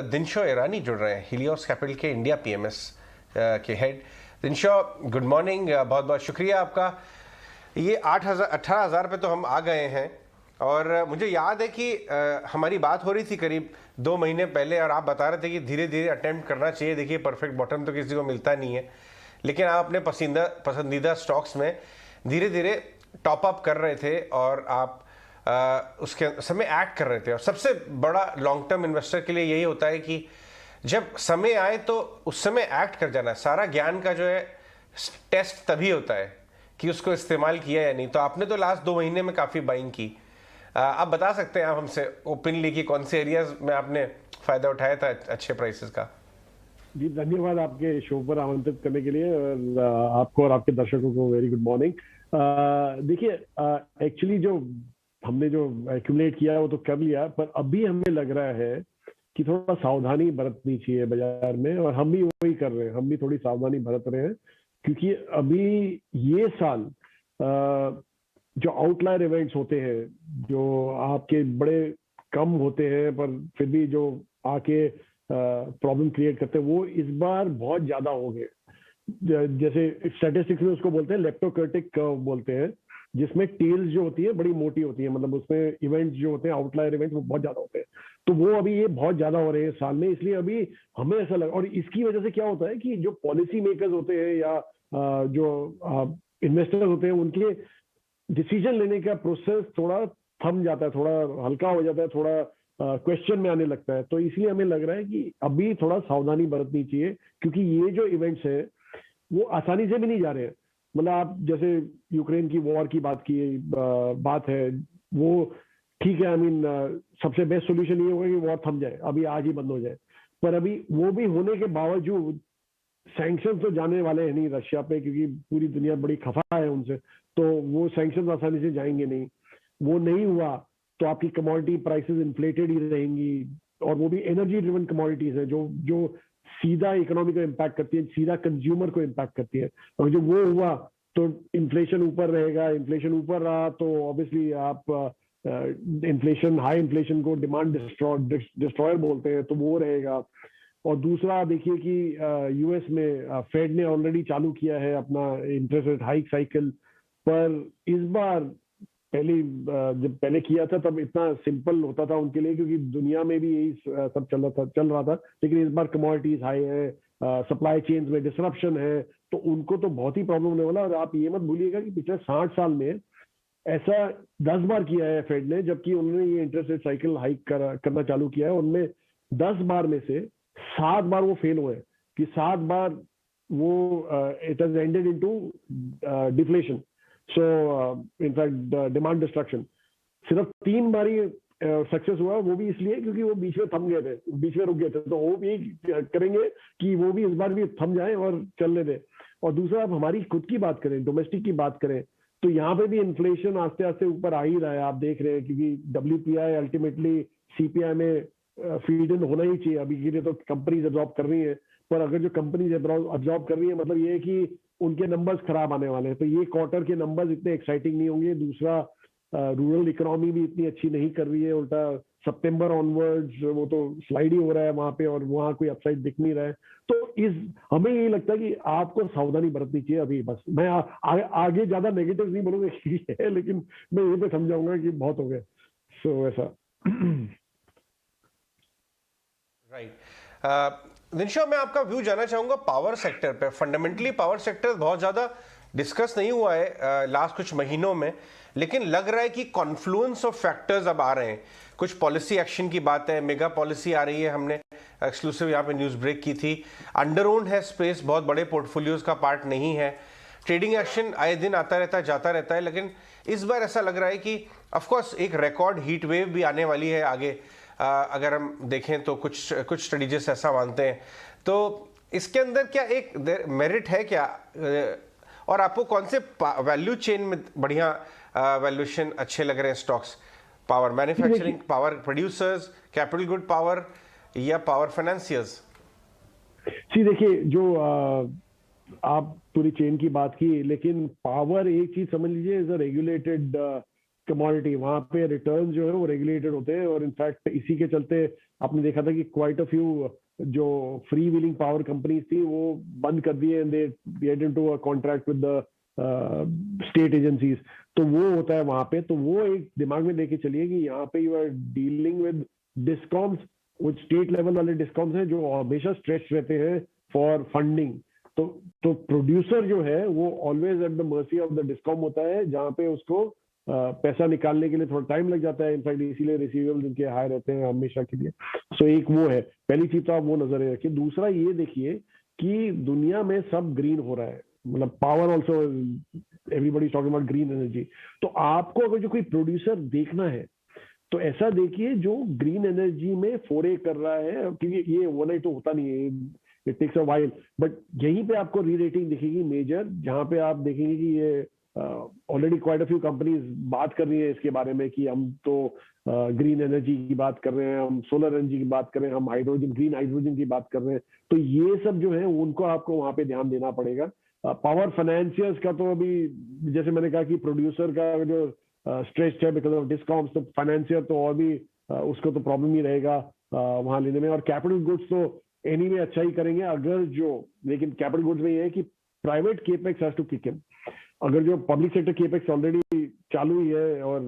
दिनशो ईरानी जुड़ रहे हैं, हीलियोस कैपिटल के इंडिया पीएमएस के हेड। दिनशो, गुड मॉर्निंग, बहुत बहुत शुक्रिया आपका। ये 18,000 पे तो हम आ गए हैं और मुझे याद है कि हमारी बात हो रही थी करीब 2 महीने पहले और आप बता रहे थे कि धीरे धीरे अटेम्प्ट करना चाहिए। देखिए, परफेक्ट बॉटम तो किसी को मिलता नहीं है, लेकिन आप अपने पसंदीदा स्टॉक्स में धीरे धीरे टॉप अप कर रहे थे और आप उसके समय एक्ट कर रहे थे। और सबसे बड़ा लॉन्ग टर्म इन्वेस्टर के लिए यही होता है कि जब समय आए तो उस समय एक्ट कर जाना। सारा ज्ञान का जो है टेस्ट तभी होता है कि उसको इस्तेमाल किया या नहीं। तो आपने तो लास्ट 2 महीने में काफ़ी बाइंग की। आप बता सकते हैं आप हमसे ओपनली कि कौन से एरियाज में आपने फ़ायदा उठाया था अच्छे प्राइसेस का? जी, धन्यवाद आपके शो पर आमंत्रित करने के लिए और आपको और आपके दर्शकों को वेरी गुड मॉर्निंग। देखिए, एक्चुअली जो हमने जो एक्यूमुलेट किया वो तो कर लिया, पर अभी हमें लग रहा है कि थोड़ा सावधानी बरतनी चाहिए बाजार में, और हम भी वही कर रहे हैं। हम भी थोड़ी सावधानी बरत रहे हैं क्योंकि अभी ये साल जो आउटलायर इवेंट्स होते हैं, जो आपके बड़े कम होते हैं पर फिर भी जो आके प्रॉब्लम क्रिएट करते हैं, वो इस बार बहुत ज्यादा हो गए। जैसे स्टैटिस्टिक्स में उसको बोलते हैं लेप्टोकर्टिक कर्व बोलते हैं, जिसमें टेल्स जो होती है बड़ी मोटी होती है, मतलब उसमें इवेंट्स जो होते हैं आउटलायर इवेंट्स वो बहुत ज्यादा होते हैं। तो वो अभी ये बहुत ज्यादा हो रहे हैं साल में, इसलिए अभी हमें ऐसा लगा। और इसकी वजह से क्या होता है कि जो पॉलिसी मेकर्स होते हैं या जो इन्वेस्टर्स होते हैं, उनके डिसीजन लेने का प्रोसेस थोड़ा थम जाता है, थोड़ा हल्का हो जाता है, थोड़ा क्वेश्चन में आने लगता है। तो इसलिए हमें लग रहा है कि अभी थोड़ा सावधानी बरतनी चाहिए, क्योंकि ये जो इवेंट्स है वो आसानी से भी नहीं जा रहे हैं। मतलब आप जैसे यूक्रेन की वॉर की बात है, वो ठीक है। आई मीन सबसे बेस्ट सोल्यूशन ये होगा कि वॉर थम जाए, अभी आज ही बंद हो जाए। पर अभी वो भी होने के बावजूद सैंक्शन तो जाने वाले हैं नहीं रशिया पे, क्योंकि पूरी दुनिया बड़ी खफा है उनसे। तो वो सैंक्शन आसानी से जाएंगे नहीं। वो नहीं हुआ तो आपकी कमोडिटी प्राइसेस इन्फ्लेटेड ही रहेंगी, और वो भी एनर्जी ड्रिवन कमोडिटीज है जो जो सीधा इकोनॉमी को इम्पैक्ट करती है, सीधा कंज्यूमर को इम्पैक्ट करती है। और जब वो हुआ तो इन्फ्लेशन ऊपर रहेगा। इन्फ्लेशन ऊपर रहा तो ऑब्वियसली आप इन्फ्लेशन, हाई इन्फ्लेशन को डिमांड डिस्ट्रॉयर बोलते हैं, तो वो रहेगा। और दूसरा देखिए कि यूएस में फेड ने ऑलरेडी चालू किया है अपना इंटरेस्ट रेट हाइक साइकिल। पर इस बार जब पहले किया था तब इतना सिंपल होता था उनके लिए, क्योंकि दुनिया में भी यही सब चल रहा था। लेकिन इस बार कमोडिटीज हाई है, सप्लाई चेन्स में डिसरप्शन है, तो उनको तो बहुत ही प्रॉब्लम होने वाला। और आप ये मत भूलिएगा कि पिछले 60 साल में ऐसा 10 बार किया है फेड ने, जबकि उन्होंने ये इंटरेस्ट रेट साइकिल हाइक करना चालू किया है। उनमें 10 बार में से 7 बार वो फेल हुए, कि 7 बार वो it has ended into deflation. So in fact demand destruction. सिर्फ 3 बार ही सक्सेस हुआ, वो भी इसलिए क्योंकि वो बीच में थम गए थे, बीच में रुक गए थे। तो वो भी करेंगे कि वो भी इस बार भी थम जाए और चलने दें। और दूसरा, अब हमारी खुद की बात करें, डोमेस्टिक की बात करें, तो यहाँ पे भी इन्फ्लेशन आस्ते आस्ते ऊपर आ ही रहा है, आप देख रहे हैं। क्योंकि WPI अल्टीमेटली CPI में फीड इन होना ही चाहिए। अभी के लिए तो कंपनीज अब्जॉर्ब कर रही है, पर अगर जो कंपनीज अब्जॉर्ब कर रही है, मतलब ये है कि उनके नंबर्स खराब आने वाले हैं। तो ये क्वार्टर के नंबर्स इतने एक्साइटिंग नहीं होंगे। दूसरा, रूरल इकोनॉमी भी इतनी अच्छी नहीं कर रही है, उल्टा सितंबर ऑनवर्ड्स वो तो स्लाइड ही हो रहा है वहां पे, और वहां कोई अपसाइड दिख नहीं रहा है। तो हमें यही लगता है कि आपको सावधानी बरतनी चाहिए अभी। बस मैं आगे ज्यादा नेगेटिव नहीं बोलूंगा लेकिन मैं यही पे समझाऊंगा कि बहुत हो गए। सो ऐसा। राइट। दिनशो, मैं आपका व्यू जानना चाहूंगा पावर सेक्टर पे। फंडामेंटली पावर सेक्टर बहुत ज़्यादा डिस्कस नहीं हुआ है लास्ट कुछ महीनों में, लेकिन लग रहा है कि कॉन्फ्लुएंस ऑफ फैक्टर्स अब आ रहे हैं। कुछ पॉलिसी एक्शन की बात है, मेगा पॉलिसी आ रही है, हमने एक्सक्लूसिव यहाँ पे न्यूज़ ब्रेक की थी। अंडर ओन्ड है स्पेस, बहुत बड़े पोर्टफोलियोज का पार्ट नहीं है। ट्रेडिंग एक्शन आए दिन आता रहता है, जाता रहता है, लेकिन इस बार ऐसा लग रहा है कि ऑफकोर्स एक रिकॉर्ड हीट वेव भी आने वाली है आगे। अगर हम देखें तो कुछ स्टडीज ऐसा मानते हैं। तो इसके अंदर क्या एक मेरिट है क्या, और आपको कौन से वैल्यू चेन में बढ़िया वैल्यूएशन अच्छे लग रहे हैं stocks? Power manufacturing, power producers, capital good power, या पावर फाइनेंसियर्स? जी देखिए, जो आप पूरी चेन की बात की, लेकिन पावर एक चीज समझ लीजिए इज अ रेगुलेटेड कमोडिटी, वहां पे रिटर्न जो है वो रेगुलेटेड होते हैं, और इनफैक्ट इसी के चलते आपने देखा था कि क्वाइट अ फ्यू जो फ्री व्हीलिंग पावर कंपनीज थी वो बंद कर दिए, and they get into a contract with the state agencies. तो वो होता है वहां पे, तो वो एक दिमाग में लेके चलिए कि यहाँ पे you are dealing with discoms, वो स्टेट लेवल वाले डिस्कॉम्स हैं जो हमेशा स्ट्रेच रहते हैं फॉर फंडिंग। तो प्रोड्यूसर जो है वो always at the mercy of the discom होता है, जहां पे उसको पैसा निकालने के लिए थोड़ा टाइम लग जाता है। इनफैक्ट इसीलिए रिसीवेबल्स इनके हाई रहते हैं हमेशा के लिए। सो एक वो है, पहली चीज तो आप वो नजर रखिए। दूसरा ये देखिए कि दुनिया में सब ग्रीन हो रहा है, मतलब power also, everybody talking about green energy. तो आपको अगर जो कोई प्रोड्यूसर देखना है तो ऐसा देखिए जो ग्रीन एनर्जी में फोरे कर रहा है, क्योंकि ये ओवरनाइट तो होता नहीं है, it takes a while. But यहीं पे आपको री रेटिंग दिखेगी मेजर, जहां पे आप देखेंगे कि ये already quite a few companies बात कर रही है इसके बारे में कि हम तो ग्रीन एनर्जी की बात कर रहे हैं, हम सोलर एनर्जी की बात कर रहे हैं, हम हाइड्रोजन, ग्रीन हाइड्रोजन की बात कर रहे हैं। तो ये सब जो है उनको आपको वहां पे ध्यान देना पड़ेगा। पावर फाइनेंसियर्स का तो अभी जैसे मैंने कहा कि प्रोड्यूसर का जो स्ट्रेच है बिकॉज ऑफ डिस्काउंट्स, तो फाइनेंसियर तो और भी उसको तो प्रॉब्लम ही रहेगा वहां लेने में। और कैपिटल गुड्स तो एनीवे अच्छा ही करेंगे अगर जो, लेकिन कैपिटल गुड्स में ये है कि private capex has to kick in. अगर जो पब्लिक सेक्टर केपेक्स ऑलरेडी चालू ही है और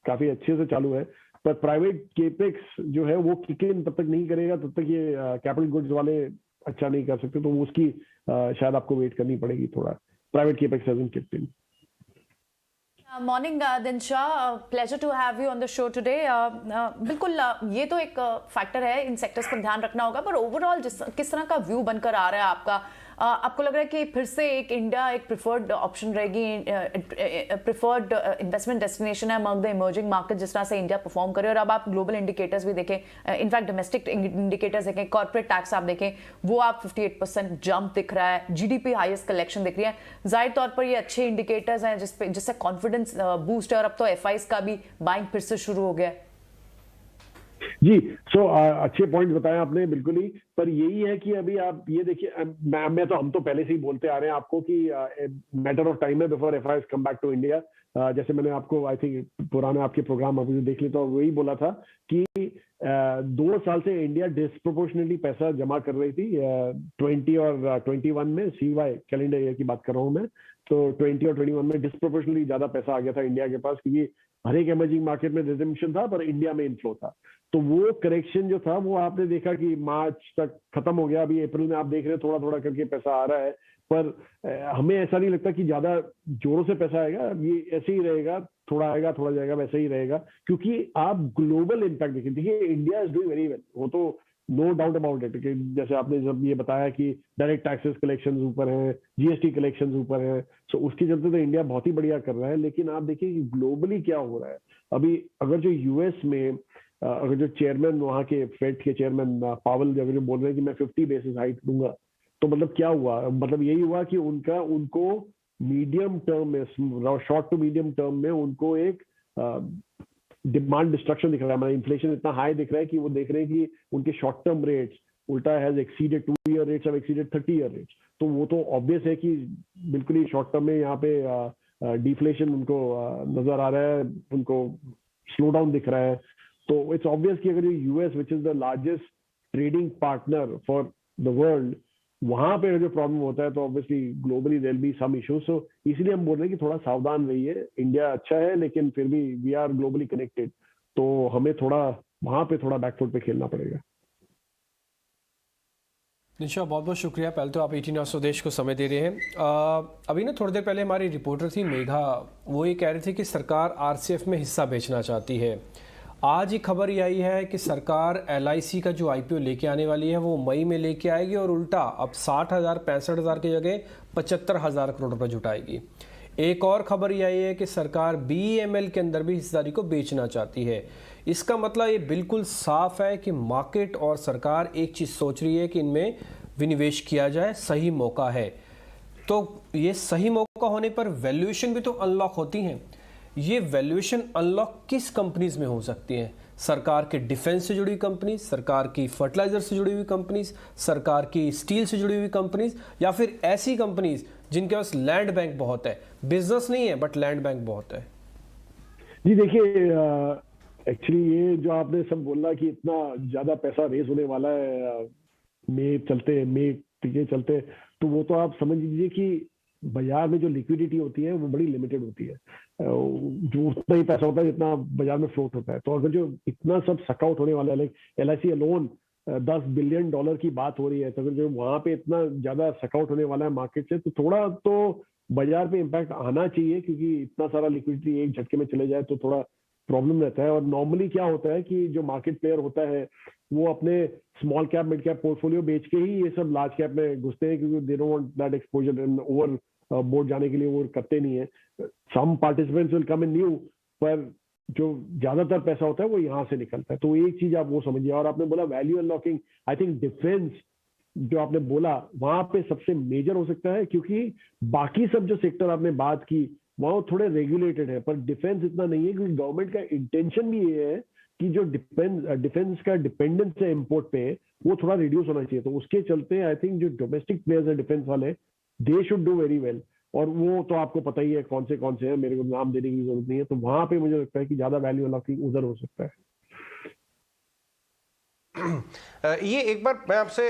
काफी अच्छे से चालू है, पर प्राइवेट केपेक्स जो है वो किक इन तब तक नहीं करेगा तब तक ये कैपिटल गुड्स वाले अच्छा नहीं कर सकते। तो उसकी शायद आपको वेट करनी पड़ेगी थोड़ा। Private capex hasn't kicked in. Morning Dinshaw, pleasure to have you on the show today. बिल्कुल ये तो एक फैक्टर है, इन सेक्टर्स पर ध्यान रखना होगा, पर ओवरऑल किस तरह का व्यू बनकर आ रहा है आपका? आपको लग रहा है कि फिर से एक इंडिया एक प्रिफर्ड ऑप्शन रहेगी, प्रिफर्ड इन्वेस्टमेंट डेस्टिनेशन है अमंग द इमर्जिंग मार्केट, जिस तरह से इंडिया परफॉर्म करे? और अब आप ग्लोबल इंडिकेटर्स भी देखें, इनफैक्ट डोमेस्टिक इंडिकेटर्स देखें, कॉर्पोरेट टैक्स आप देखें, वो आप 58% जंप दिख रहा है, जीडीपी हाईएस्ट कलेक्शन दिख रही है। जाहिर तौर पर ये अच्छे इंडिकेटर्स हैं जिससे कॉन्फिडेंस बूस्ट है, और अब तो एफआईज का भी बाइंग फिर से शुरू हो गया है। जी, सो अच्छे पॉइंट बताए आपने बिल्कुल ही। पर यही है कि अभी आप ये देखिए, मैं तो हम तो पहले से ही बोलते आ रहे हैं आपको कि मैटर ऑफ टाइम है before FIIs come back to India. जैसे मैंने आपको आई थिंक पुराने आपके प्रोग्राम अभी देख लिए तो वही बोला था कि 2 साल से इंडिया डिस्प्रोपोर्शनेटली पैसा जमा कर रही थी 20 और 21 में, सीवाई कैलेंडर ईयर की बात कर रहा हूँ मैं। तो 20 और 21 में डिस्प्रोपोर्शनली ज्यादा पैसा आ गया था इंडिया के पास, क्योंकि हर एक इमर्जिंग मार्केट में रिडम्पशन था पर इंडिया में इनफ्लो था। तो वो करेक्शन जो था वो आपने देखा कि मार्च तक खत्म हो गया। अभी अप्रैल में आप देख रहे हैं थोड़ा थोड़ा करके पैसा आ रहा है, पर हमें ऐसा नहीं लगता कि ज्यादा जोरों से पैसा आएगा। ये ऐसे ही रहेगा, थोड़ा आएगा थोड़ा जाएगा, वैसे ही रहेगा। क्योंकि आप ग्लोबल इम्पैक्ट देखिए, India is doing very well, वो तो नो डाउट अबाउट इट। जैसे आपने जब ये बताया कि डायरेक्ट टैक्सेस कलेक्शन ऊपर है, जीएसटी कलेक्शन ऊपर है, सो उसके चलते तो इंडिया बहुत ही बढ़िया कर रहा है। लेकिन आप देखिए कि ग्लोबली क्या हो रहा है अभी। अगर जो यूएस में अगर जो चेयरमैन वहां के फेड के चेयरमैन पावल अगर जो बोल रहे हैं कि मैं 50 बेसिस हाइक दूंगा, तो मतलब क्या हुआ? मतलब यही हुआ कि उनको मीडियम टर्म में, शॉर्ट टू मीडियम टर्म में उनको एक डिमांड डिस्ट्रक्शन दिख रहा है। मतलब इन्फ्लेशन इतना हाई दिख रहा है कि वो देख रहे हैं कि उनके शॉर्ट टर्म रेट्स उल्टा has exceeded 2 year rates, have exceeded 30 year rates. तो वो तो ऑब्वियस है कि बिल्कुल ही शॉर्ट टर्म में यहाँ पे डिफ्लेशन उनको नजर आ रहा है, उनको स्लो डाउन दिख रहा है। तो इट्स ऑब्वियस कि अगर US which is the largest trading partner for the world, वहां पे जो प्रॉब्लम होता है तो obviously globally there be some issues. So इसीलिए हम बोल रहे हैं कि थोड़ा सावधान रहिए। इंडिया अच्छा है लेकिन फिर भी वी आर ग्लोबली कनेक्टेड, तो हमें थोड़ा वहां पे थोड़ा बैकफुट पे खेलना पड़ेगा। निशा, बहुत बहुत शुक्रिया। पहले तो आप 18 आवर्स स्वदेश को समय दे रहे हैं। अभी ना थोड़ी देर पहले हमारी रिपोर्टर थी मेघा, वो ये कह रही थी कि सरकार आरसीएफ में हिस्सा बेचना चाहती है। आज ही खबर ये आई है कि सरकार एलआईसी का जो आईपीओ लेके आने वाली है वो मई में लेके आएगी, और उल्टा अब 60,000 65,000 की जगह 75,000 करोड़ रुपए जुटाएगी। एक और खबर ये आई है कि सरकार बीईएमएल के अंदर भी हिस्सेदारी को बेचना चाहती है। इसका मतलब ये बिल्कुल साफ है कि मार्केट और सरकार एक चीज़ सोच रही है कि इनमें विनिवेश किया जाए, सही मौका है। तो ये सही मौका होने पर वैल्यूएशन भी तो अनलॉक होती हैं। ये वैल्यूएशन अनलॉक किस कंपनीज में हो सकती हैं? सरकार के डिफेंस से जुड़ी कंपनीज, सरकार की फर्टिलाइजर से जुड़ी हुई कंपनीज, सरकार की स्टील से जुड़ी हुई कंपनीज, या फिर ऐसी कंपनीज जिनके पास लैंड बैंक बहुत है, बिजनेस नहीं है बट लैंड बैंक बहुत है। जी देखिए, एक्चुअली ये जो आपने सब बोला कि इतना ज्यादा पैसा रेस होने वाला है मई के चलते, तो वो तो आप समझ लीजिए कि बाजार में जो लिक्विडिटी होती है वो बड़ी लिमिटेड होती है। जो उतना ही पैसा होता है जितना बाजार में फ्लोट होता है। तो अगर जो इतना सब सकआउट होने वाला है, लाइक LIC अलोन $10 बिलियन की बात हो रही है, तो अगर जो वहां पे इतना ज्यादा सकआउट होने वाला है मार्केट से, तो थोड़ा तो बाजार पे इम्पैक्ट आना चाहिए, क्योंकि इतना सारा लिक्विडिटी एक झटके में चले जाए तो थोड़ा प्रॉब्लम रहता है। और नॉर्मली क्या होता है कि जो मार्केट प्लेयर होता है वो अपने small cap mid cap portfolio बेच के ही ये सब लार्ज कैप में घुसते हैं, क्योंकि they don't want that exposure over board जाने के लिए वो करते नहीं है। Some participants will come in new, पर जो ज्यादातर पैसा होता है वो यहाँ से निकलता है। तो एक चीज आप वो समझिए। और आपने बोला value unlocking, I think defence जो आपने बोला वहां पे सबसे मेजर हो सकता है, क्योंकि बाकी सब जो सेक्टर आपने बात की वहां थोड़े रेगुलेटेड है, पर डिफेंस इतना नहीं है, क्योंकि गवर्नमेंट का इंटेंशन भी ये है कि जो डिफेंस का डिपेंडेंस है इम्पोर्ट पे वो थोड़ा रिड्यूस होना चाहिए। तो उसके चलते आई थिंक जो डोमेस्टिक प्लेयर्स है डिफेंस वाले, they should do very well. और वो तो आपको पता ही है कौन से हैं, मेरे को नाम देने की जरूरत नहीं है। तो वहां पे मुझे लगता है कि ज्यादा वैल्यू अनलॉकिंग उधर हो सकता है। ये एक बार मैं आपसे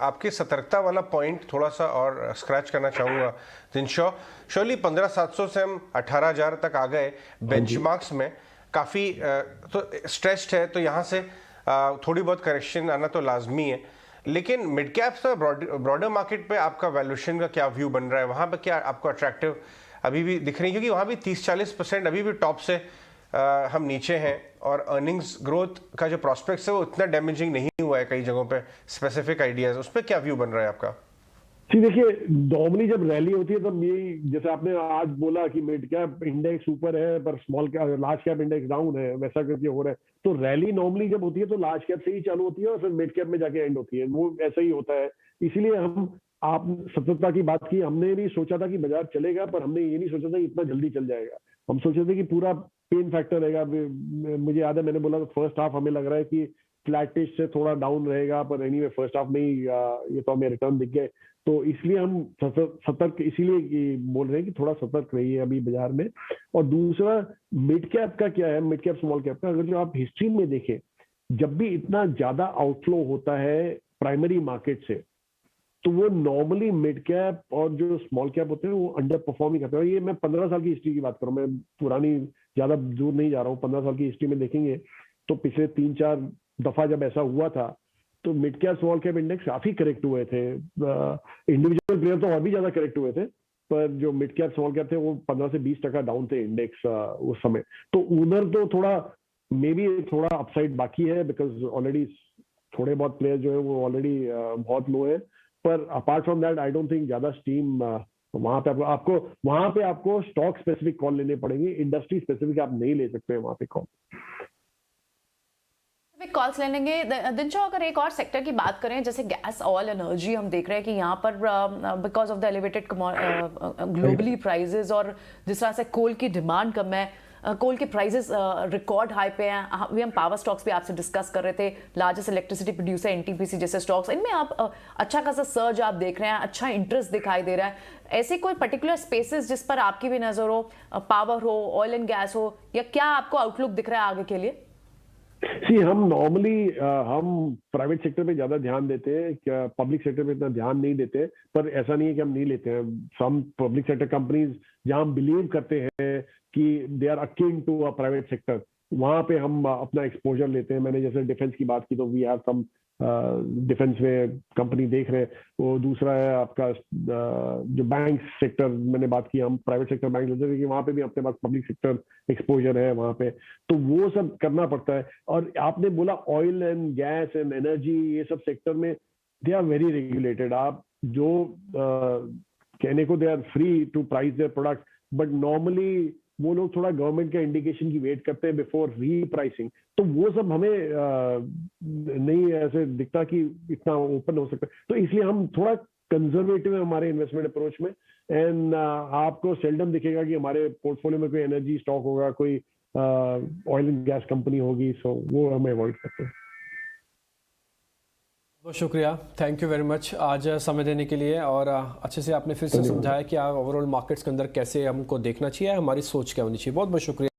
आपके सतर्कता वाला पॉइंट थोड़ा सा और स्क्रैच करना चाहूँगा जिनशॉ। श्योरली 15,700 से हम 18,000 तक आ गए बेंचमार्क्स में, काफ़ी तो स्ट्रेस्ड है, तो यहाँ से थोड़ी बहुत करेक्शन आना तो लाजमी है। लेकिन मिड कैप्स और ब्रॉडर मार्केट पे आपका वैल्यूएशन का क्या व्यू बन रहा है? वहाँ पे क्या आपको अट्रैक्टिव अभी भी दिख रही है? क्योंकि वहाँ भी 30-40% अभी भी टॉप से हम नीचे हैं, और अर्निंग्स ग्रोथ का जो प्रोस्पेक्ट्स है वो इतना डैमेजिंग नहीं हुआ है कई जगहों पे। स्पेसिफिक आइडियाज उस पर क्या व्यू बन रहा है आपका? जी देखिए, नॉर्मली जब रैली होती है तब यही, जैसे आपने आज बोला कि मिड कैप इंडेक्स ऊपर है पर लार्ज कैप इंडेक्स डाउन है, वैसा करके हो रहा है। तो रैली नॉर्मली जब होती है तो लार्ज कैप से ही चालू होती है और फिर मिड कैप में जाके एंड होती है, वो ऐसा ही होता है। इसीलिए आप सतर्कता की बात की, हमने भी सोचा था कि बाजार चलेगा, पर हमने ये नहीं सोचा था कि इतना जल्दी चल जाएगा। हम सोचे थे कि पूरा पेन फैक्टर रहेगा। मुझे याद है मैंने बोला था फर्स्ट हाफ हमें लग रहा है कि फ्लैटिश से थोड़ा डाउन रहेगा, पर एनीवे फर्स्ट हाफ में ही ये तो हमें रिटर्न दिख गए। तो इसलिए हम सतर्क इसीलिए बोल रहे हैं कि थोड़ा सतर्क रहिए अभी बाजार में। और दूसरा मिड कैप का क्या है, मिड कैप स्मॉल कैप का, अगर जो आप हिस्ट्री में देखें, जब भी इतना ज्यादा आउटफ्लो होता है प्राइमरी मार्केट से, तो वो नॉर्मली मिड कैप और जो स्मॉल कैप होते हैं वो अंडर परफॉर्म ही करते हैं। ये मैं 15 साल की हिस्ट्री की बात करूं, मैं पुरानी ज्यादा दूर नहीं जा रहा हूँ। 15 साल की हिस्ट्री में देखेंगे तो पिछले 3-4 दफा जब ऐसा हुआ था तो mid cap small cap index काफी करेक्ट हुए थे। इंडिविजुअल प्लेयर तो और भी ज्यादा करेक्ट हुए थे, पर जो मिड कैप स्मॉल कैप थे वो 15 से 20% डाउन थे इंडेक्स उस समय। तो उधर तो थोड़ा मे बी थोड़ा अपसाइड बाकी है, बिकॉज ऑलरेडी थोड़े बहुत प्लेयर जो है वो ऑलरेडी बहुत लो है। पर apart from that I don't think ज्यादा स्टीम वहां पे आपको स्टॉक स्पेसिफिक कॉल लेने पड़ेंगे, इंडस्ट्री स्पेसिफिक आप नहीं ले सकते वहां पे कॉल। कॉल्स ले लेंगे। दिनशॉ, अगर एक और सेक्टर की बात करें, जैसे गैस, ऑयल, एनर्जी, हम देख रहे हैं कि यहाँ पर because of the elevated globally prices और जिस तरह से कोल की डिमांड कम है, कोल के प्राइसेस रिकॉर्ड हाई पे हैं। हम पावर स्टॉक्स भी आपसे डिस्कस कर रहे थे, लार्जेस्ट इलेक्ट्रिसिटी प्रोड्यूसर एनटीपीसी जैसे स्टॉक्स, इनमें आप अच्छा खासा सर्ज आप देख रहे हैं, अच्छा इंटरेस्ट दिखाई दे रहा है। ऐसे कोई पर्टिकुलर स्पेसेस जिस पर आपकी भी नजर हो, पावर हो, ऑयल एंड गैस हो, या क्या आपको आउटलुक दिख रहा है आगे के लिए? हम नॉर्मली हम प्राइवेट सेक्टर पे ज्यादा ध्यान देते हैं, क्या पब्लिक सेक्टर पे इतना ध्यान नहीं देते। पर ऐसा नहीं है कि हम नहीं लेते हैं। सम पब्लिक सेक्टर कंपनीज जहां हम बिलीव करते हैं कि they are akin to a private sector, वहां पे हम अपना एक्सपोजर लेते हैं। मैंने जैसे डिफेंस की बात की तो वी हैव सम डिफेंस में कंपनी देख रहे हैं। वो दूसरा है आपका जो बैंक सेक्टर मैंने बात की, हम प्राइवेट सेक्टर बैंक लेते हैं कि वहां पे भी अपने पास पब्लिक सेक्टर एक्सपोजर है वहां पे, तो वो सब करना पड़ता है। और आपने बोला oil and gas and energy, ये सब सेक्टर में दे आर वेरी रेगुलेटेड। आप जो कहने को they are free to price their product, but normally वो लोग थोड़ा गवर्नमेंट के इंडिकेशन की वेट करते हैं बिफोर रीप्राइसिंग। तो वो सब हमें नहीं ऐसे दिखता कि इतना ओपन हो सकता है। तो इसलिए हम थोड़ा कंजर्वेटिव है हमारे इन्वेस्टमेंट अप्रोच में। एंड आपको सेल्डम दिखेगा कि हमारे पोर्टफोलियो में कोई एनर्जी स्टॉक होगा, कोई ऑयल एंड गैस कंपनी होगी, सो वो हमें अवॉइड करते हैं। बहुत शुक्रिया, थैंक यू वेरी मच आज समय देने के लिए। और अच्छे से आपने फिर से समझाया कि ओवरऑल मार्केट्स के अंदर कैसे हमको देखना चाहिए, हमारी सोच क्या होनी चाहिए। बहुत बहुत शुक्रिया।